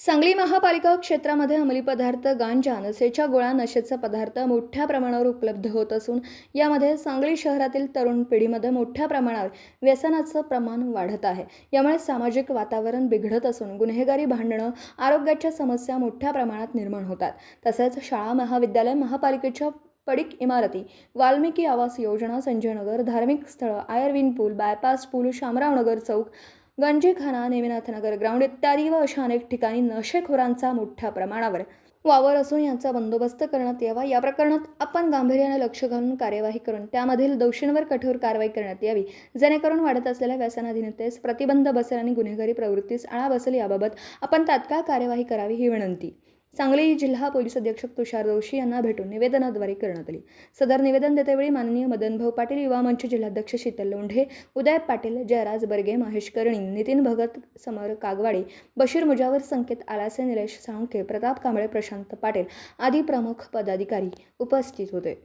सांगली महापालिका क्षेत्रामध्ये अंमली पदार्थ, गांजा, नशेच्या गोळ्या, नशेचे पदार्थ मोठ्या प्रमाणावर उपलब्ध होत असून यामध्ये सांगली शहरातील तरुण पिढीमध्ये मोठ्या प्रमाणावर व्यसनाचं प्रमाण वाढत आहे. यामुळे सामाजिक वातावरण बिघडत असून गुन्हेगारी, भांडणं, आरोग्याच्या समस्या मोठ्या प्रमाणात निर्माण होतात. तसेच शाळा, महाविद्यालय, महापालिकेच्या पडीक इमारती, वाल्मिकी आवास योजना, संजय नगर, धार्मिक स्थळं, आयर्विन पूल, बायपास पूल, शामरावनगर चौक, गंजीखाना, नेमिनाथनगर ग्राउंड इत्यादी व अशा अनेक ठिकाणी नशेखोरांचा मोठ्या प्रमाणावर वावर असून यांचा बंदोबस्त करण्यात यावा. या प्रकरणात आपण गांभीर्याने लक्ष घालून कार्यवाही करून त्यामधील दोषींवर कठोर कारवाई करण्यात यावी, जेणेकरून वाढत असलेल्या व्यसनाधीनतेस प्रतिबंध बसेल आणि गुन्हेगारी प्रवृत्तीस आळा बसेल. याबाबत आपण तात्काळ कार्यवाही करावी ही विनंती सांगली जिल्हा पोलीस अधीक्षक तुषार जोशी यांना भेटून निवेदनाद्वारे करण्यात आली. सदर निवेदन देतेवेळी माननीय मदनभाऊ पाटील, युवा मंच जिल्हाध्यक्ष शीतल लोंढे, उदय पाटील, जयराज बर्गे, महेश कर्णी, नितीन भगत, समर कागवाडे, बशीर मुजावर, संकेत आलासे, निलेश साळुंखे, प्रताप कांबळे, प्रशांत पाटील आदी प्रमुख पदाधिकारी उपस्थित होते.